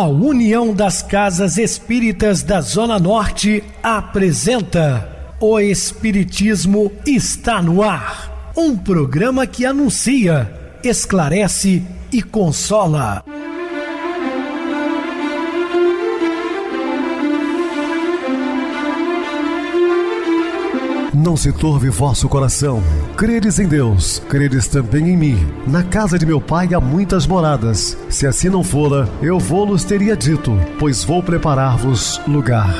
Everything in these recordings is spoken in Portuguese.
A União das Casas Espíritas da Zona Norte apresenta O Espiritismo está no ar. Um programa que anuncia, esclarece e consola. Não se turve vosso coração. Credes em Deus, credes também em mim. Na casa de meu pai há muitas moradas. Se assim não fora, eu vou-los teria dito, pois vou preparar-vos lugar.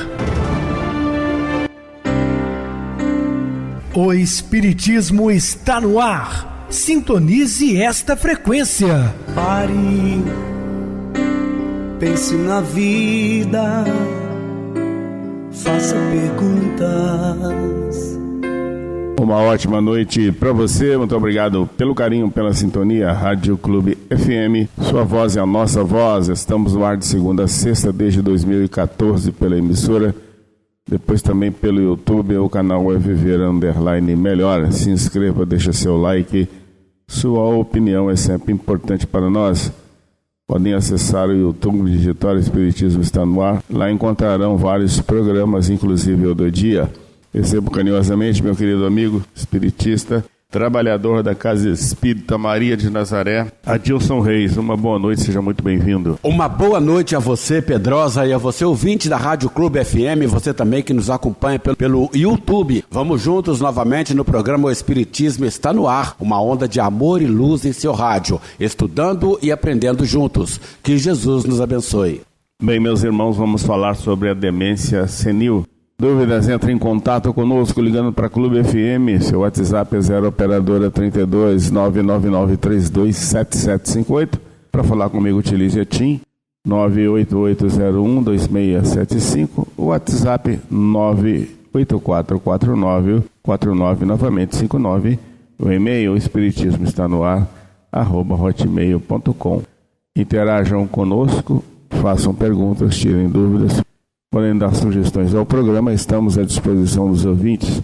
O Espiritismo está no ar. Sintonize esta frequência. Pare, pense na vida, faça perguntas. Uma ótima noite para você, muito obrigado pelo carinho, pela sintonia. Rádio Clube FM, sua voz é a nossa voz. Estamos no ar de segunda a sexta desde 2014 pela emissora, depois também pelo YouTube. O canal é Viver _ Melhor. Se inscreva, deixa seu like, sua opinião é sempre importante para nós. Podem acessar o YouTube, digitar Espiritismo está no ar. Lá encontrarão vários programas, inclusive o do dia. Recebo carinhosamente meu querido amigo espiritista, trabalhador da Casa Espírita Maria de Nazaré, Adilson Reis. Uma boa noite, seja muito bem-vindo. Uma boa noite a você, Pedrosa, e a você, ouvinte da Rádio Clube FM, você também que nos acompanha pelo YouTube. Vamos juntos novamente no programa O Espiritismo está no ar, uma onda de amor e luz em seu rádio, estudando e aprendendo juntos. Que Jesus nos abençoe. Bem, meus irmãos, vamos falar sobre a demência senil. Dúvidas, entre em contato conosco ligando para Clube FM. Seu WhatsApp é 0 operadora 32 99932 7758. Para falar comigo, utilize a TIM 98801 2675. O WhatsApp 98449 novamente 59. O e-mail espiritismo está no ar @hotmail.com. Interajam conosco, façam perguntas, tirem dúvidas. Podem dar sugestões ao programa, estamos à disposição dos ouvintes.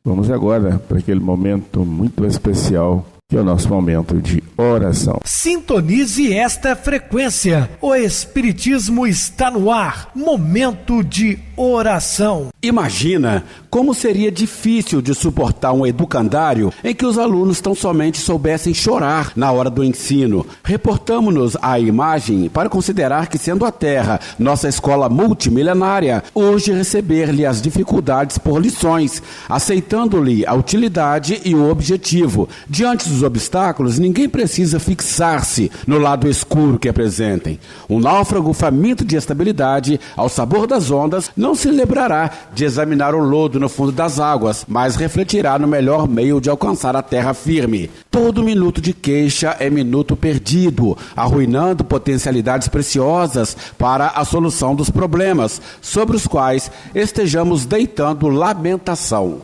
Vamos agora para aquele momento muito especial, que é o nosso momento de oração. Sintonize esta frequência. O Espiritismo está no ar. Momento de oração. Imagina como seria difícil de suportar um educandário em que os alunos tão somente soubessem chorar na hora do ensino. Reportamos-nos à imagem para considerar que, sendo a Terra nossa escola multimilenária, hoje receber-lhe as dificuldades por lições, aceitando-lhe a utilidade e o objetivo. Diante dos obstáculos, ninguém precisa fixar-se no lado escuro que apresentem. Um náufrago faminto de estabilidade, ao sabor das ondas, não se lembrará de examinar o lodo no fundo das águas, mas refletirá no melhor meio de alcançar a terra firme. Todo minuto de queixa é minuto perdido, arruinando potencialidades preciosas para a solução dos problemas, sobre os quais estejamos deitando lamentação.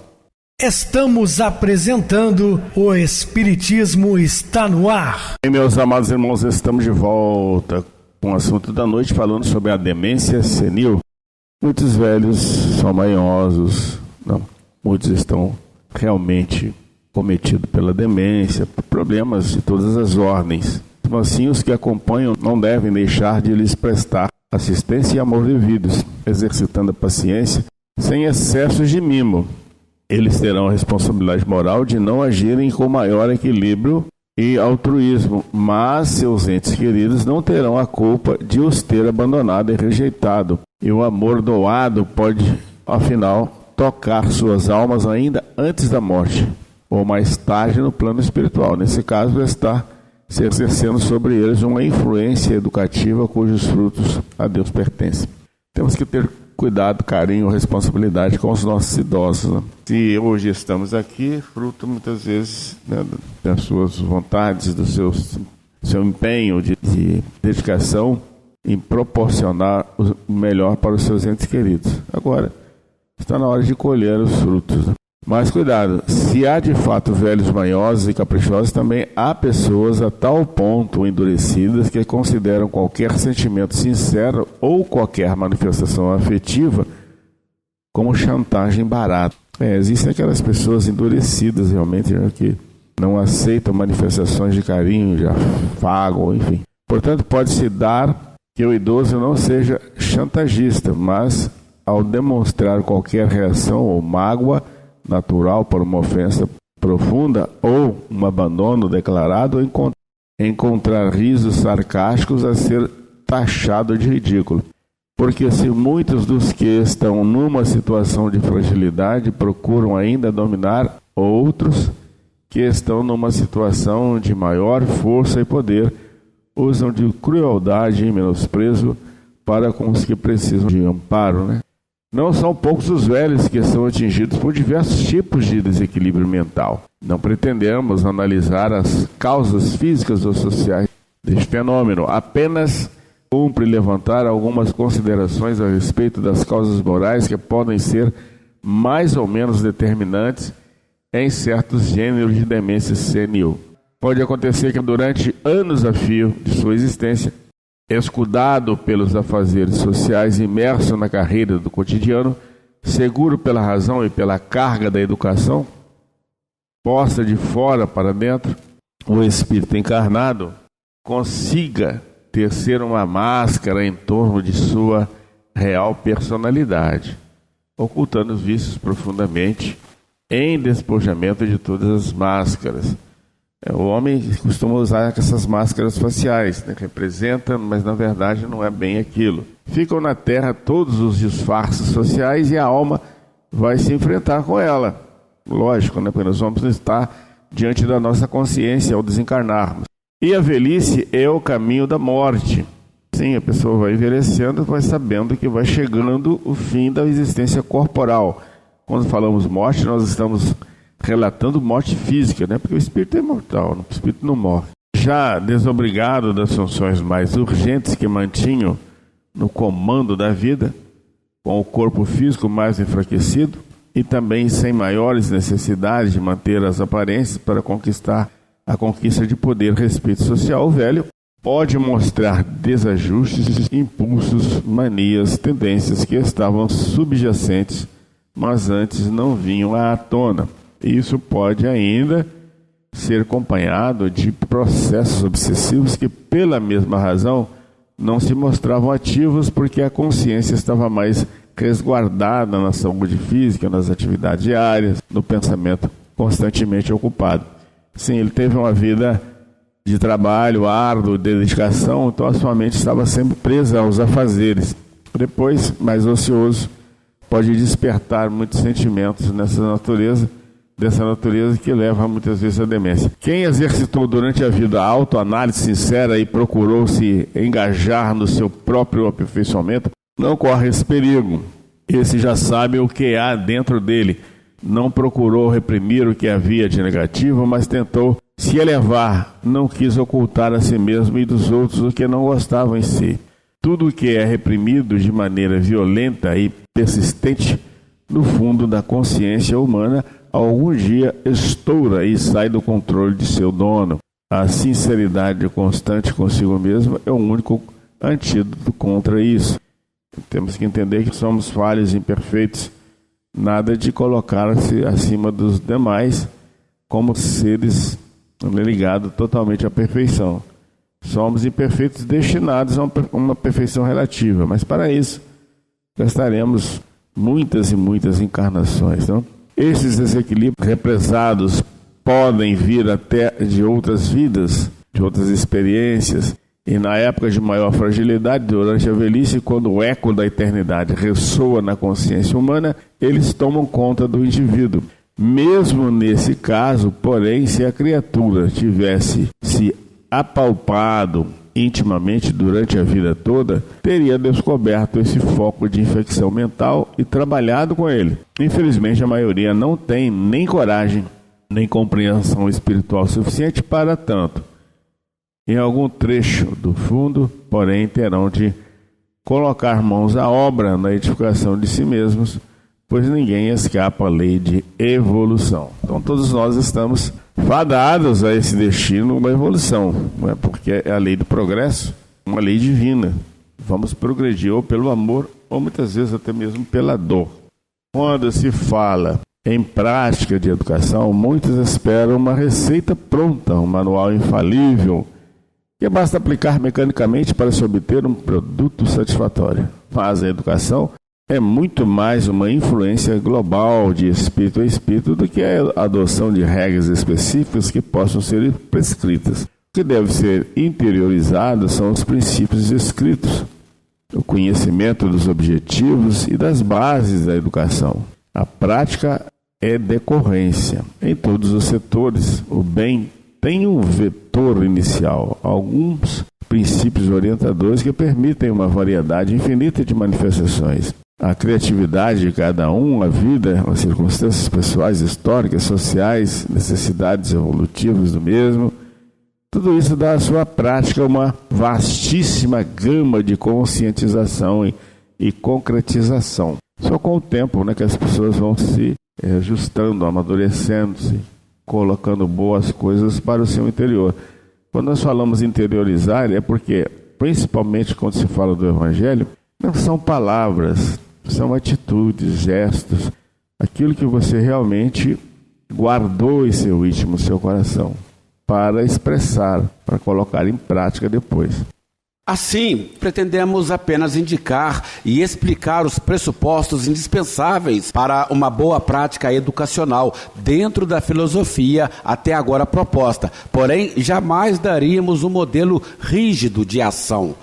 Estamos apresentando O Espiritismo está no ar. E meus amados irmãos, estamos de volta com o assunto da noite, falando sobre a demência senil. Muitos velhos são manhosos, não, muitos estão realmente cometidos pela demência, por problemas de todas as ordens. Então, assim, os que acompanham não devem deixar de lhes prestar assistência e amor devidos, exercitando a paciência sem excessos de mimo. Eles terão a responsabilidade moral de não agirem com maior equilíbrio e altruísmo, mas seus entes queridos não terão a culpa de os ter abandonado e rejeitado. E o amor doado pode, afinal, tocar suas almas ainda antes da morte, ou mais tarde no plano espiritual. Nesse caso, está se exercendo sobre eles uma influência educativa cujos frutos a Deus pertencem. Temos que ter cuidado, carinho, responsabilidade com os nossos idosos, né? Se hoje estamos aqui, fruto muitas vezes, né, das suas vontades, do seu empenho de dedicação em proporcionar o melhor para os seus entes queridos. Agora, está na hora de colher os frutos, né? Mas cuidado, se há de fato velhos manhosos e caprichosos, também há pessoas a tal ponto endurecidas que consideram qualquer sentimento sincero ou qualquer manifestação afetiva como chantagem barata. Existem aquelas pessoas endurecidas realmente, né, que não aceitam manifestações de carinho, de afago, enfim. Portanto, pode-se dar que o idoso não seja chantagista, mas ao demonstrar qualquer reação ou mágoa natural por uma ofensa profunda ou um abandono declarado, encontrar risos sarcásticos a ser taxado de ridículo. Porque se muitos dos que estão numa situação de fragilidade procuram ainda dominar outros que estão numa situação de maior força e poder, usam de crueldade e menosprezo para com os que precisam de amparo, né? Não são poucos os velhos que são atingidos por diversos tipos de desequilíbrio mental. Não pretendemos analisar as causas físicas ou sociais deste fenômeno, apenas cumpre levantar algumas considerações a respeito das causas morais que podem ser mais ou menos determinantes em certos gêneros de demência senil. Pode acontecer que durante anos a fio de sua existência, escudado pelos afazeres sociais, imerso na carreira do cotidiano, seguro pela razão e pela carga da educação, posta de fora para dentro, o espírito encarnado consiga tecer uma máscara em torno de sua real personalidade, ocultando os vícios profundamente em despojamento de todas as máscaras. O homem costuma usar essas máscaras faciais, né? Representa, mas na verdade não é bem aquilo. Ficam na terra todos os disfarces sociais e a alma vai se enfrentar com ela. Lógico, né? Porque nós vamos estar diante da nossa consciência ao desencarnarmos. E a velhice é o caminho da morte. Sim, a pessoa vai envelhecendo, vai sabendo que vai chegando o fim da existência corporal. Quando falamos morte, nós estamos relatando morte física, né? Porque o espírito é imortal, o espírito não morre. Já desobrigado das funções mais urgentes que mantinham no comando da vida, com o corpo físico mais enfraquecido e também sem maiores necessidades de manter as aparências para conquistar a conquista de poder e respeito social, o velho pode mostrar desajustes, impulsos, manias, tendências que estavam subjacentes, mas antes não vinham à tona. Isso pode ainda ser acompanhado de processos obsessivos que, pela mesma razão, não se mostravam ativos porque a consciência estava mais resguardada na saúde física, nas atividades diárias, no pensamento constantemente ocupado. Sim, ele teve uma vida de trabalho árduo, de dedicação, então a sua mente estava sempre presa aos afazeres. Depois, mais ocioso, pode despertar muitos sentimentos dessa natureza que leva muitas vezes à demência. Quem exercitou durante a vida a autoanálise sincera e procurou se engajar no seu próprio aperfeiçoamento, não corre esse perigo. Esse já sabe o que há dentro dele. Não procurou reprimir o que havia de negativo, mas tentou se elevar, não quis ocultar a si mesmo e dos outros o que não gostava em si. Tudo o que é reprimido de maneira violenta e persistente, no fundo da consciência humana, algum dia estoura e sai do controle de seu dono. A sinceridade constante consigo mesmo é o único antídoto contra isso. Temos que entender que somos falhos e imperfeitos, nada de colocar-se acima dos demais como seres ligados totalmente à perfeição. Somos imperfeitos destinados a uma perfeição relativa, mas para isso gastaremos muitas e muitas encarnações, não? Esses desequilíbrios represados podem vir até de outras vidas, de outras experiências, e na época de maior fragilidade, durante a velhice, quando o eco da eternidade ressoa na consciência humana, eles tomam conta do indivíduo. Mesmo nesse caso, porém, se a criatura tivesse se apalpado intimamente durante a vida toda, teria descoberto esse foco de infecção mental e trabalhado com ele. Infelizmente, a maioria não tem nem coragem, nem compreensão espiritual suficiente para tanto. Em algum trecho do fundo, porém, terão de colocar mãos à obra na edificação de si mesmos, pois ninguém escapa à lei de evolução. Então todos nós estamos fadados a esse destino, uma evolução, não é? Porque é a lei do progresso, uma lei divina. Vamos progredir ou pelo amor, ou muitas vezes até mesmo pela dor. Quando se fala em prática de educação, muitos esperam uma receita pronta, um manual infalível, que basta aplicar mecanicamente para se obter um produto satisfatório. Mas a educação é muito mais uma influência global de espírito a espírito do que a adoção de regras específicas que possam ser prescritas. O que deve ser interiorizado são os princípios escritos, o conhecimento dos objetivos e das bases da educação. A prática é decorrência. Em todos os setores, o bem tem um vetor inicial, alguns princípios orientadores que permitem uma variedade infinita de manifestações. A criatividade de cada um, a vida, as circunstâncias pessoais, históricas, sociais, necessidades evolutivas do mesmo, tudo isso dá à sua prática uma vastíssima gama de conscientização e concretização. Só com o tempo, que as pessoas vão se ajustando, amadurecendo-se, colocando boas coisas para o seu interior. Quando nós falamos interiorizar, é porque, principalmente quando se fala do Evangelho, não são palavras, são atitudes, gestos, aquilo que você realmente guardou em seu íntimo, no seu coração, para expressar, para colocar em prática depois. Assim, pretendemos apenas indicar e explicar os pressupostos indispensáveis para uma boa prática educacional dentro da filosofia até agora proposta, porém jamais daríamos um modelo rígido de ação.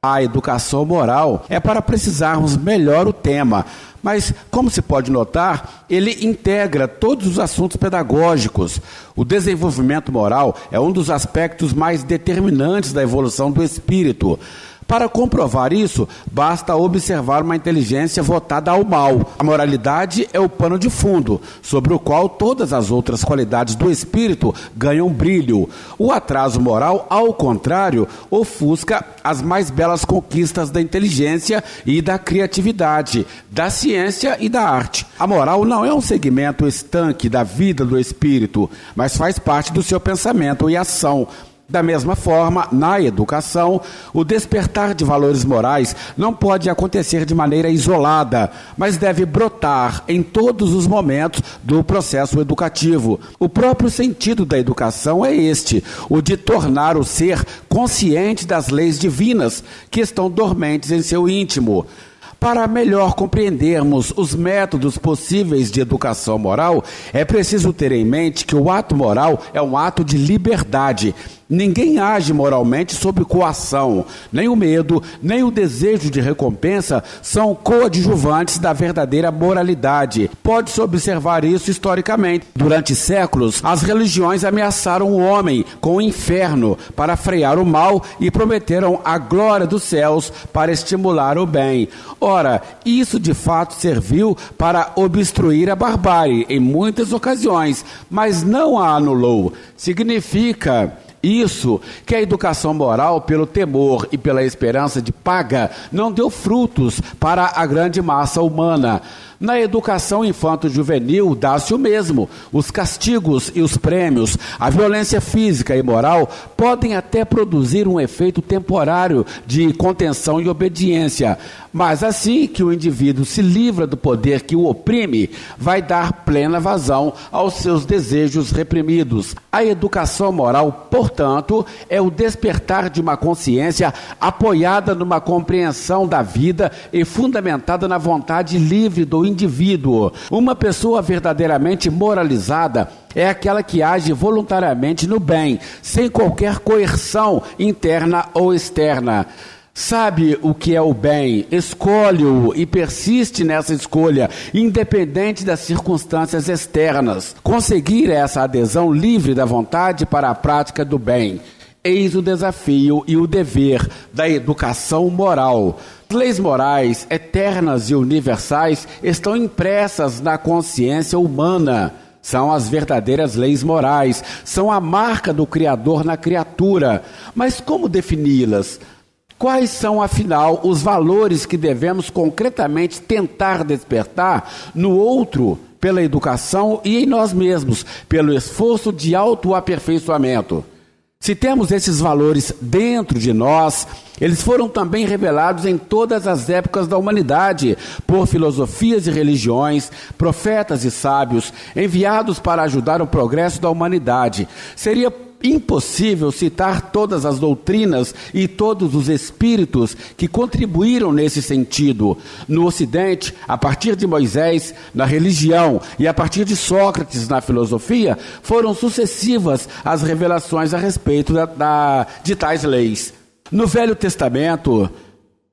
A educação moral é para precisarmos melhor o tema, mas, como se pode notar, ele integra todos os assuntos pedagógicos. O desenvolvimento moral é um dos aspectos mais determinantes da evolução do espírito. Para comprovar isso, basta observar uma inteligência votada ao mal. A moralidade é o pano de fundo, sobre o qual todas as outras qualidades do espírito ganham brilho. O atraso moral, ao contrário, ofusca as mais belas conquistas da inteligência e da criatividade, da ciência e da arte. A moral não é um segmento estanque da vida do espírito, mas faz parte do seu pensamento e ação. Da mesma forma, na educação, o despertar de valores morais não pode acontecer de maneira isolada, mas deve brotar em todos os momentos do processo educativo. O próprio sentido da educação é este, o de tornar o ser consciente das leis divinas que estão dormentes em seu íntimo. Para melhor compreendermos os métodos possíveis de educação moral, é preciso ter em mente que o ato moral é um ato de liberdade. Ninguém age moralmente sob coação. Nem o medo, nem o desejo de recompensa são coadjuvantes da verdadeira moralidade. Pode-se observar isso historicamente. Durante séculos, as religiões ameaçaram o homem com o inferno para frear o mal e prometeram a glória dos céus para estimular o bem. Ora, isso de fato serviu para obstruir a barbárie em muitas ocasiões, mas não a anulou. Significa isso que a educação moral, pelo temor e pela esperança de paga, não deu frutos para a grande massa humana. Na educação infanto-juvenil dá-se o mesmo. Os castigos e os prêmios, a violência física e moral podem até produzir um efeito temporário de contenção e obediência, mas assim que o indivíduo se livra do poder que o oprime, vai dar plena vazão aos seus desejos reprimidos. A educação moral, portanto, é o despertar de uma consciência apoiada numa compreensão da vida e fundamentada na vontade livre do indivíduo. Uma pessoa verdadeiramente moralizada é aquela que age voluntariamente no bem, sem qualquer coerção interna ou externa. Sabe o que é o bem, escolhe-o e persiste nessa escolha, independente das circunstâncias externas. Conseguir essa adesão livre da vontade para a prática do bem. Eis o desafio e o dever da educação moral. As leis morais, eternas e universais, estão impressas na consciência humana. São as verdadeiras leis morais, são a marca do Criador na criatura. Mas como defini-las? Quais são, afinal, os valores que devemos concretamente tentar despertar no outro, pela educação, e em nós mesmos, pelo esforço de autoaperfeiçoamento? Se temos esses valores dentro de nós, eles foram também revelados em todas as épocas da humanidade, por filosofias e religiões, profetas e sábios, enviados para ajudar o progresso da humanidade. Seria impossível citar todas as doutrinas e todos os espíritos que contribuíram nesse sentido. No Ocidente, a partir de Moisés, na religião, e a partir de Sócrates, na filosofia, foram sucessivas as revelações a respeito de tais leis. No Velho Testamento,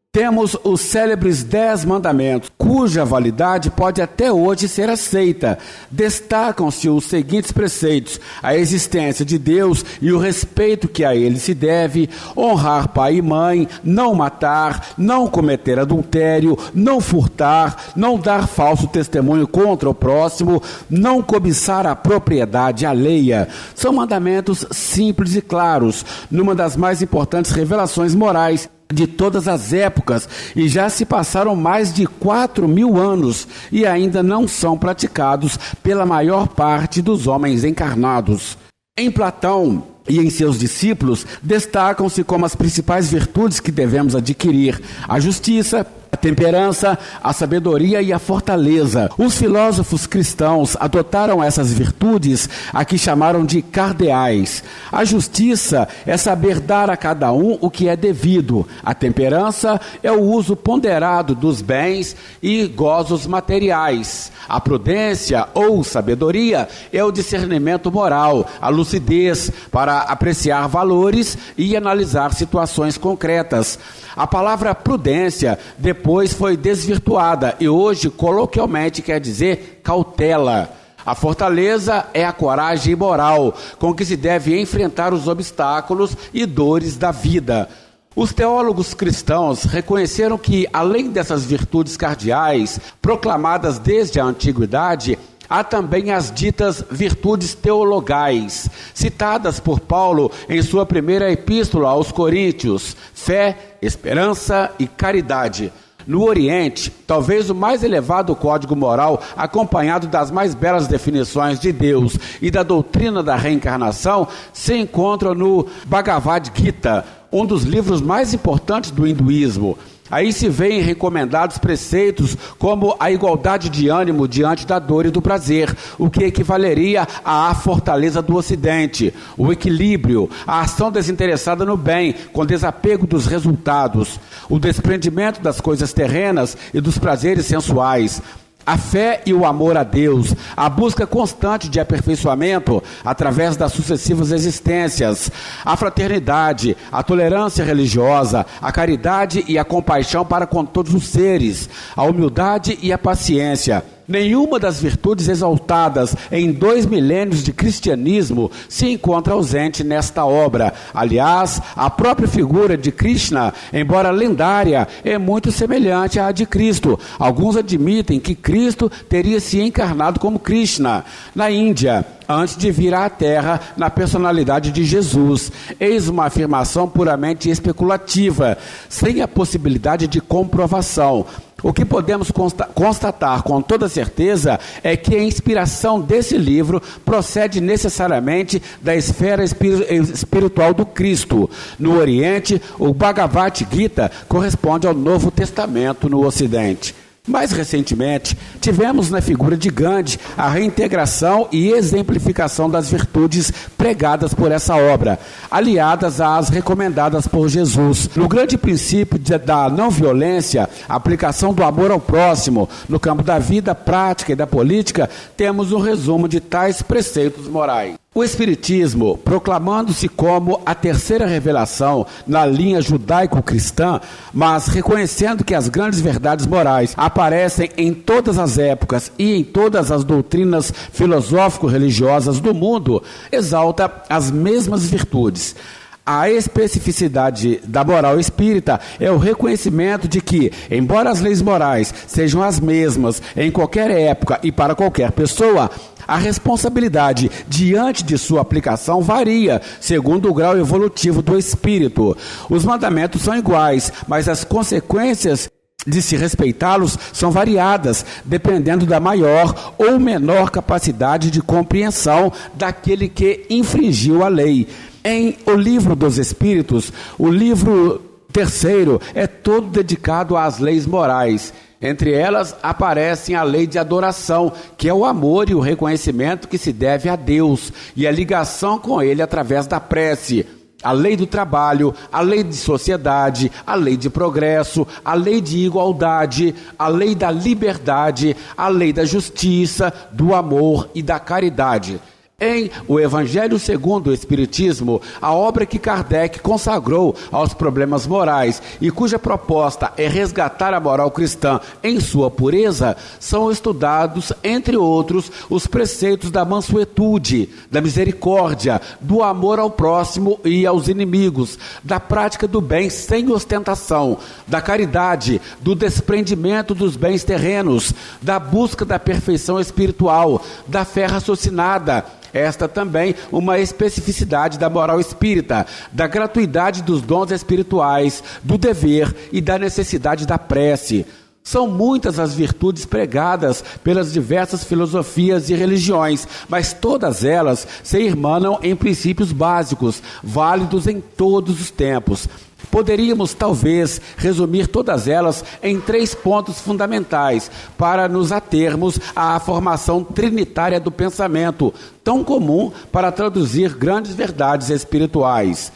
temos os célebres 10 mandamentos, cuja validade pode até hoje ser aceita. Destacam-se os seguintes preceitos: a existência de Deus e o respeito que a Ele se deve, honrar pai e mãe, não matar, não cometer adultério, não furtar, não dar falso testemunho contra o próximo, não cobiçar a propriedade alheia. São mandamentos simples e claros, numa das mais importantes revelações morais de todas as épocas, e já se passaram mais de 4.000 anos e ainda não são praticados pela maior parte dos homens encarnados. Em Platão e em seus discípulos, destacam-se como as principais virtudes que devemos adquirir: a justiça, a temperança, a sabedoria e a fortaleza. Os filósofos cristãos adotaram essas virtudes, a que chamaram de cardeais. A justiça é saber dar a cada um o que é devido. A temperança é o uso ponderado dos bens e gozos materiais. A prudência ou sabedoria é o discernimento moral, a lucidez para apreciar valores e analisar situações concretas. A palavra prudência depois foi desvirtuada e hoje coloquialmente quer dizer cautela. A fortaleza é a coragem moral com que se deve enfrentar os obstáculos e dores da vida. Os teólogos cristãos reconheceram que, além dessas virtudes cardeais, proclamadas desde a antiguidade, há também as ditas virtudes teologais, citadas por Paulo em sua primeira epístola aos Coríntios: fé, esperança e caridade. No Oriente, talvez o mais elevado código moral, acompanhado das mais belas definições de Deus e da doutrina da reencarnação, se encontra no Bhagavad Gita, um dos livros mais importantes do hinduísmo. Aí se veem recomendados preceitos como a igualdade de ânimo diante da dor e do prazer, o que equivaleria à fortaleza do Ocidente, o equilíbrio, a ação desinteressada no bem, com desapego dos resultados, o desprendimento das coisas terrenas e dos prazeres sensuais, a fé e o amor a Deus, a busca constante de aperfeiçoamento através das sucessivas existências, a fraternidade, a tolerância religiosa, a caridade e a compaixão para com todos os seres, a humildade e a paciência. Nenhuma das virtudes exaltadas em 2 milênios de cristianismo se encontra ausente nesta obra. Aliás, a própria figura de Krishna, embora lendária, é muito semelhante à de Cristo. Alguns admitem que Cristo teria se encarnado como Krishna na Índia, antes de vir à Terra na personalidade de Jesus. Eis uma afirmação puramente especulativa, sem a possibilidade de comprovação. O que podemos constatar com toda certeza é que a inspiração desse livro procede necessariamente da esfera espiritual do Cristo. No Oriente, o Bhagavad Gita corresponde ao Novo Testamento no Ocidente. Mais recentemente, tivemos na figura de Gandhi a reintegração e exemplificação das virtudes pregadas por essa obra, aliadas às recomendadas por Jesus. No grande princípio da não violência, a aplicação do amor ao próximo, no campo da vida prática e da política, temos um resumo de tais preceitos morais. O Espiritismo, proclamando-se como a terceira revelação na linha judaico-cristã, mas reconhecendo que as grandes verdades morais aparecem em todas as épocas e em todas as doutrinas filosófico-religiosas do mundo, exalta as mesmas virtudes. A especificidade da moral espírita é o reconhecimento de que, embora as leis morais sejam as mesmas em qualquer época e para qualquer pessoa, a responsabilidade diante de sua aplicação varia, segundo o grau evolutivo do espírito. Os mandamentos são iguais, mas as consequências de se respeitá-los são variadas, dependendo da maior ou menor capacidade de compreensão daquele que infringiu a lei. Em O Livro dos Espíritos, o livro terceiro é todo dedicado às leis morais. Entre elas aparecem a lei de adoração, que é o amor e o reconhecimento que se deve a Deus e a ligação com Ele através da prece. A lei do trabalho, a lei de sociedade, a lei de progresso, a lei de igualdade, a lei da liberdade, a lei da justiça, do amor e da caridade. Em O Evangelho segundo o Espiritismo, a obra que Kardec consagrou aos problemas morais e cuja proposta é resgatar a moral cristã em sua pureza, são estudados, entre outros, os preceitos da mansuetude, da misericórdia, do amor ao próximo e aos inimigos, da prática do bem sem ostentação, da caridade, do desprendimento dos bens terrenos, da busca da perfeição espiritual, da fé raciocinada. Esta também uma especificidade da moral espírita, da gratuidade dos dons espirituais, do dever e da necessidade da prece. São muitas as virtudes pregadas pelas diversas filosofias e religiões, mas todas elas se irmanam em princípios básicos, válidos em todos os tempos. Poderíamos, talvez, resumir todas elas em 3 pontos fundamentais para nos atermos à formação trinitária do pensamento, tão comum para traduzir grandes verdades espirituais.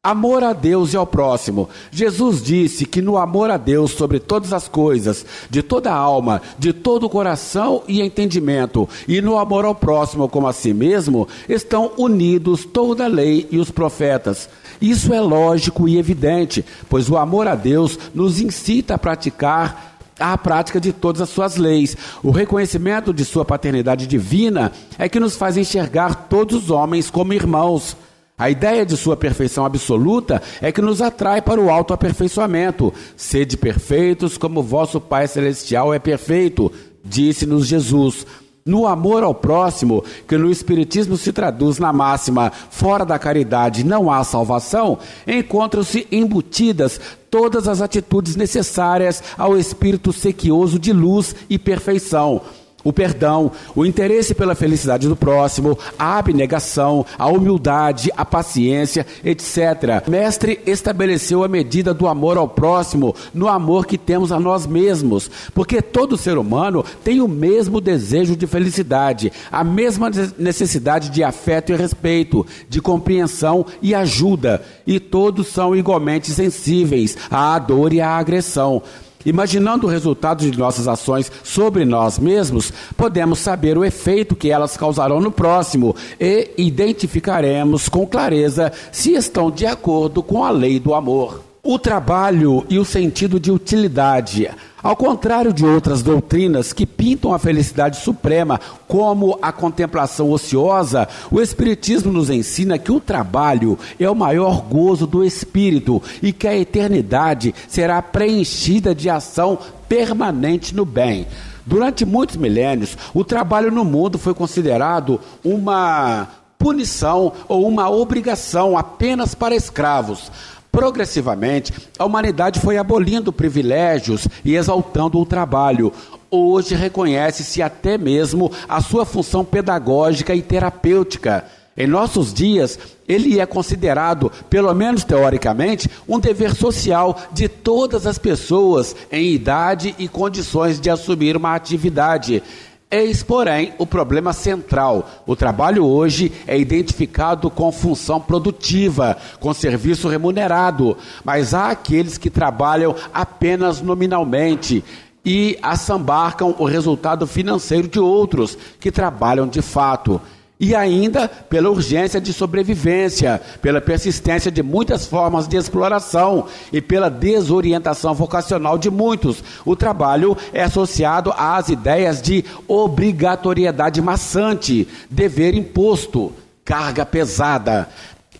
Amor a Deus e ao próximo. Jesus disse que no amor a Deus sobre todas as coisas, de toda a alma, de todo o coração e entendimento, e no amor ao próximo como a si mesmo, estão unidos toda a lei e os profetas. Isso é lógico e evidente, pois o amor a Deus nos incita a praticar a prática de todas as suas leis. O reconhecimento de sua paternidade divina é que nos faz enxergar todos os homens como irmãos. A ideia de sua perfeição absoluta é que nos atrai para o autoaperfeiçoamento. Sede perfeitos como vosso Pai Celestial é perfeito, disse-nos Jesus. No amor ao próximo, que no Espiritismo se traduz na máxima fora da caridade não há salvação, encontram-se embutidas todas as atitudes necessárias ao espírito sequioso de luz e perfeição. O perdão, o interesse pela felicidade do próximo, a abnegação, a humildade, a paciência, etc. O mestre estabeleceu a medida do amor ao próximo no amor que temos a nós mesmos, porque todo ser humano tem o mesmo desejo de felicidade, a mesma necessidade de afeto e respeito, de compreensão e ajuda, e todos são igualmente sensíveis à dor e à agressão. Imaginando o resultado de nossas ações sobre nós mesmos, podemos saber o efeito que elas causarão no próximo e identificaremos com clareza se estão de acordo com a lei do amor. O trabalho e o sentido de utilidade. Ao contrário de outras doutrinas que pintam a felicidade suprema como a contemplação ociosa, o Espiritismo nos ensina que o trabalho é o maior gozo do espírito e que a eternidade será preenchida de ação permanente no bem. Durante muitos milênios, o trabalho no mundo foi considerado uma punição ou uma obrigação apenas para escravos. Progressivamente, a humanidade foi abolindo privilégios e exaltando o trabalho. Hoje reconhece-se até mesmo a sua função pedagógica e terapêutica. Em nossos dias, ele é considerado, pelo menos teoricamente, um dever social de todas as pessoas em idade e condições de assumir uma atividade. Eis, porém, o problema central. O trabalho hoje é identificado com função produtiva, com serviço remunerado, mas há aqueles que trabalham apenas nominalmente e assambarcam o resultado financeiro de outros que trabalham de fato. E ainda pela urgência de sobrevivência, pela persistência de muitas formas de exploração e pela desorientação vocacional de muitos. O trabalho é associado às ideias de obrigatoriedade maçante, dever imposto, carga pesada.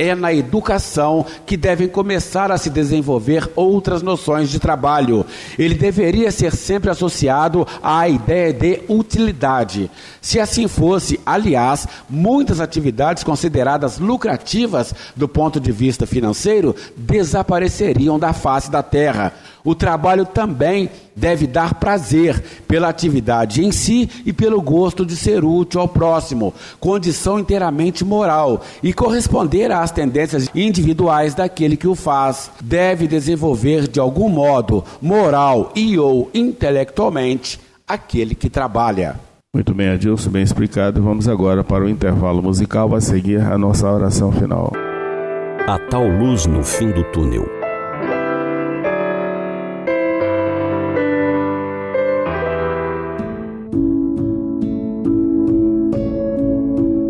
É na educação que devem começar a se desenvolver outras noções de trabalho. Ele deveria ser sempre associado à ideia de utilidade. Se assim fosse, aliás, muitas atividades consideradas lucrativas do ponto de vista financeiro desapareceriam da face da terra. O trabalho também deve dar prazer pela atividade em si e pelo gosto de ser útil ao próximo, condição inteiramente moral, e corresponder às tendências individuais daquele que o faz. Deve desenvolver de algum modo, moral e ou intelectualmente, aquele que trabalha. Muito bem, Adilson, bem explicado. Vamos agora para o intervalo musical, a seguir a nossa oração final. A tal luz no fim do túnel.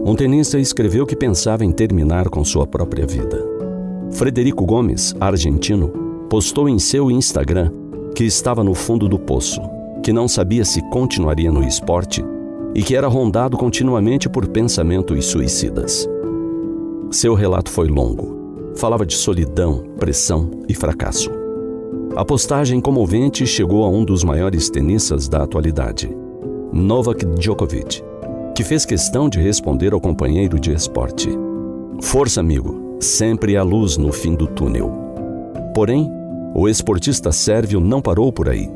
Um tenista escreveu que pensava em terminar com sua própria vida. Frederico Gomes, argentino, postou em seu Instagram que estava no fundo do poço, que não sabia se continuaria no esporte e que era rondado continuamente por pensamentos suicidas. Seu relato foi longo. Falava de solidão, pressão e fracasso. A postagem comovente chegou a um dos maiores tenistas da atualidade, Novak Djokovic, que fez questão de responder ao companheiro de esporte: "Força, amigo, sempre há luz no fim do túnel." Porém, o esportista sérvio não parou por aí.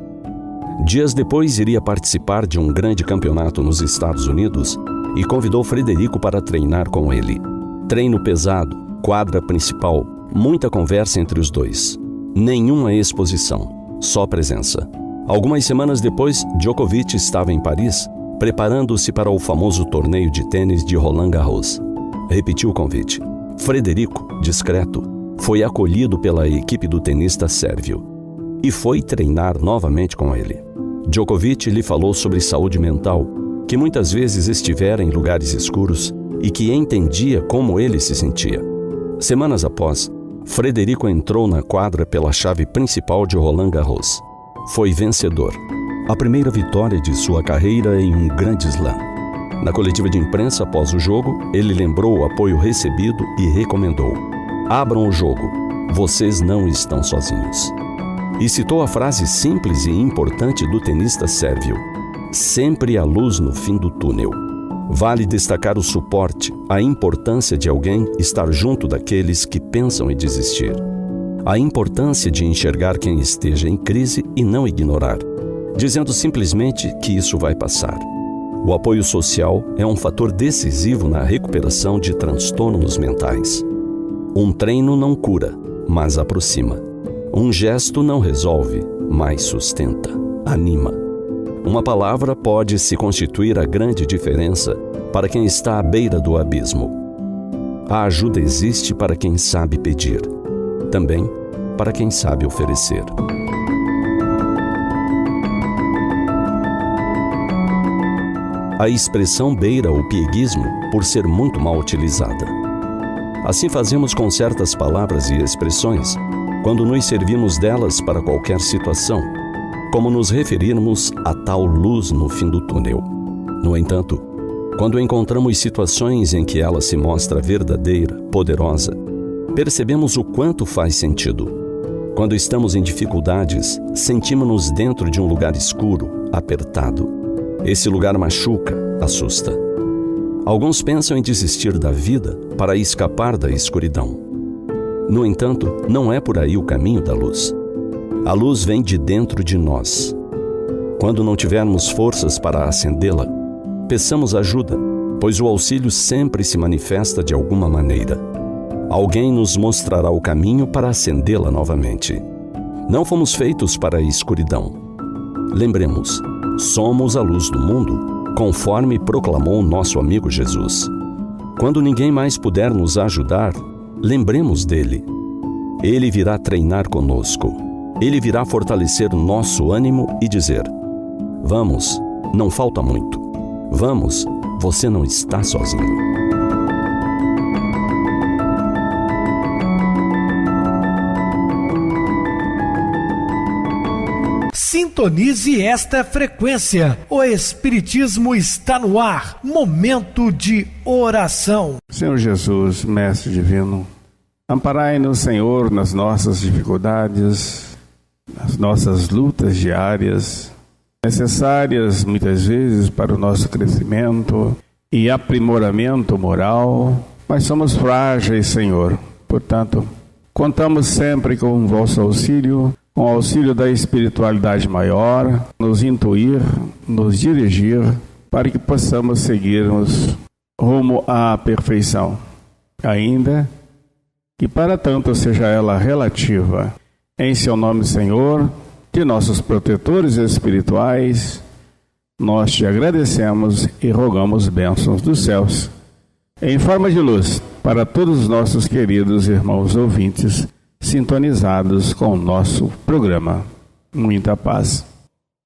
Dias depois iria participar de um grande campeonato nos Estados Unidos e convidou Frederico para treinar com ele. Treino pesado, quadra principal, muita conversa entre os dois. Nenhuma exposição, só presença. Algumas semanas depois, Djokovic estava em Paris, preparando-se para o famoso torneio de tênis de Roland Garros. Repetiu o convite. Frederico, discreto, foi acolhido pela equipe do tenista sérvio e foi treinar novamente com ele. Djokovic lhe falou sobre saúde mental, que muitas vezes estivera em lugares escuros e que entendia como ele se sentia. Semanas após, Frederico entrou na quadra pela chave principal de Roland Garros. Foi vencedor. A primeira vitória de sua carreira em um grande slam. Na coletiva de imprensa após o jogo, ele lembrou o apoio recebido e recomendou: "Abram o jogo, vocês não estão sozinhos." E citou a frase simples e importante do tenista sérvio: "Sempre há luz no fim do túnel." Vale destacar o suporte, a importância de alguém estar junto daqueles que pensam em desistir. A importância de enxergar quem esteja em crise e não ignorar, dizendo simplesmente que isso vai passar. O apoio social é um fator decisivo na recuperação de transtornos mentais. Um treino não cura, mas aproxima. Um gesto não resolve, mas sustenta, anima. Uma palavra pode se constituir a grande diferença para quem está à beira do abismo. A ajuda existe para quem sabe pedir, também para quem sabe oferecer. A expressão beira o pieguismo por ser muito mal utilizada. Assim fazemos com certas palavras e expressões quando nos servimos delas para qualquer situação, como nos referirmos a tal luz no fim do túnel. No entanto, quando encontramos situações em que ela se mostra verdadeira, poderosa, percebemos o quanto faz sentido. Quando estamos em dificuldades, sentimos-nos dentro de um lugar escuro, apertado. Esse lugar machuca, assusta. Alguns pensam em desistir da vida para escapar da escuridão. No entanto, não é por aí o caminho da luz. A luz vem de dentro de nós. Quando não tivermos forças para acendê-la, peçamos ajuda, pois o auxílio sempre se manifesta de alguma maneira. Alguém nos mostrará o caminho para acendê-la novamente. Não fomos feitos para a escuridão. Lembremos, somos a luz do mundo, conforme proclamou nosso amigo Jesus. Quando ninguém mais puder nos ajudar, lembremos dele. Ele virá treinar conosco. Ele virá fortalecer nosso ânimo e dizer: "Vamos, não falta muito. Vamos, você não está sozinho." Sintonize esta frequência. O Espiritismo está no ar. Momento de oração. Senhor Jesus, Mestre Divino, amparai-nos, Senhor, nas nossas dificuldades, nas nossas lutas diárias, necessárias muitas vezes para o nosso crescimento e aprimoramento moral, mas somos frágeis, Senhor. Portanto, contamos sempre com o vosso auxílio com auxílio da espiritualidade maior, nos intuir, nos dirigir, para que possamos seguirmos rumo à perfeição, ainda que para tanto seja ela relativa. Em seu nome, Senhor, de nossos protetores espirituais, nós te agradecemos e rogamos bênçãos dos céus, em forma de luz, para todos os nossos queridos irmãos ouvintes, sintonizados com o nosso programa. Muita paz.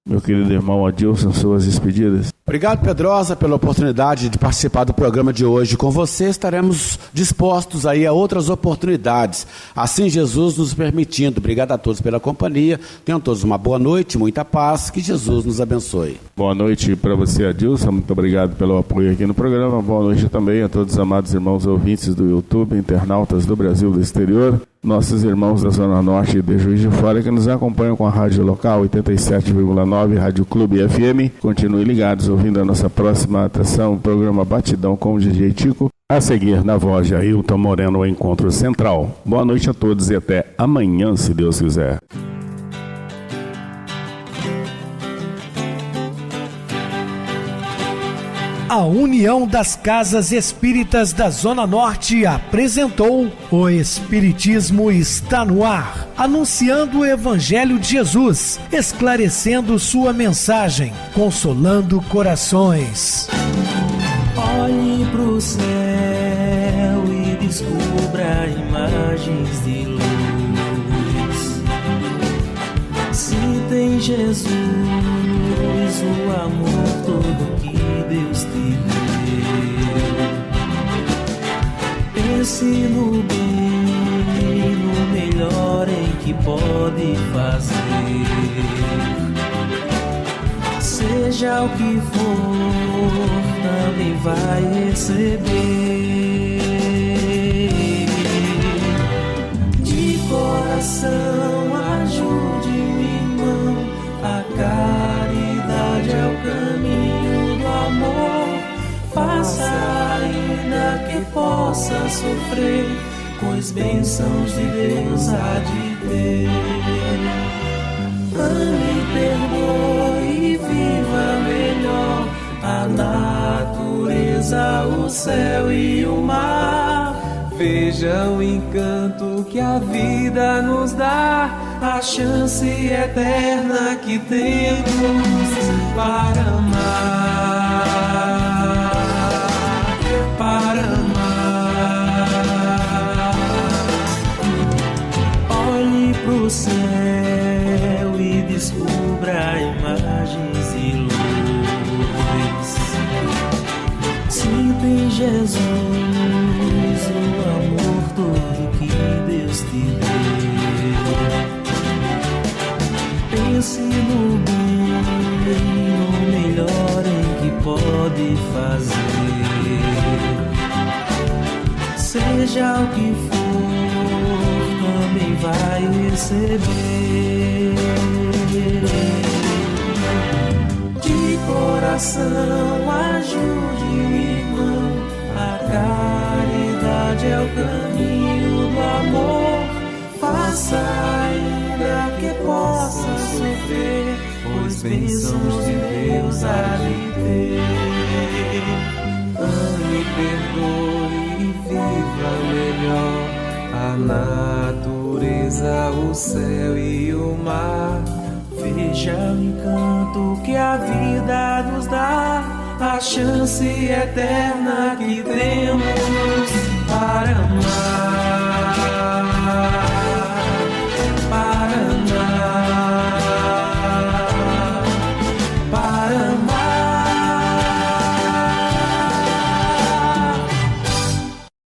Meu querido irmão Adilson, suas despedidas. Obrigado, Pedrosa, pela oportunidade de participar do programa de hoje. Com você estaremos dispostos aí a outras oportunidades, assim Jesus nos permitindo. Obrigado a todos pela companhia. Tenham todos uma boa noite, muita paz, que Jesus nos abençoe. Boa noite para você, Adilson. Muito obrigado pelo apoio aqui no programa. Boa noite também a todos os amados irmãos ouvintes do YouTube, internautas do Brasil e do exterior, nossos irmãos da Zona Norte e de Juiz de Fora que nos acompanham com a rádio local 87,9, Rádio Clube FM. Continuem ligados, ouvindo a nossa próxima atração, o programa Batidão com o DJ Tico, a seguir na voz de Ailton Moreno, o Encontro Central. Boa noite a todos e até amanhã, se Deus quiser. A União das Casas Espíritas da Zona Norte apresentou O Espiritismo Está no Ar, anunciando o Evangelho de Jesus, esclarecendo sua mensagem, consolando corações. Olhe pro céu e descubra imagens de luz. Se tem Jesus, o amor todo que Deus te deu. Pense no bem, no melhor em que pode fazer. Seja o que for, também vai receber. De coração, ajude o irmão, a caridade é o caminho do amor. Faça ainda que possa sofrer, pois bênçãos de Deus há de ter. Ame, perdoe e viva melhor a natureza, o céu e o mar. Veja o encanto que a vida nos dá, a chance eterna que temos para amar, para amar. Olhe pro céu e descubra imagens de luz. Sinta em Jesus o amor todo que Deus te deu. Pense no bem, no melhor em que pode fazer. Seja o que for, também vai receber. De coração, ajude o irmão, a caridade é o caminho do amor. Faça ainda que possa sofrer, pois bênçãos de Deus há de ter. Ame, perdoe e viva melhor a natureza, o céu e o mar. Veja o encanto que a vida nos dá, a chance eterna que temos para amar.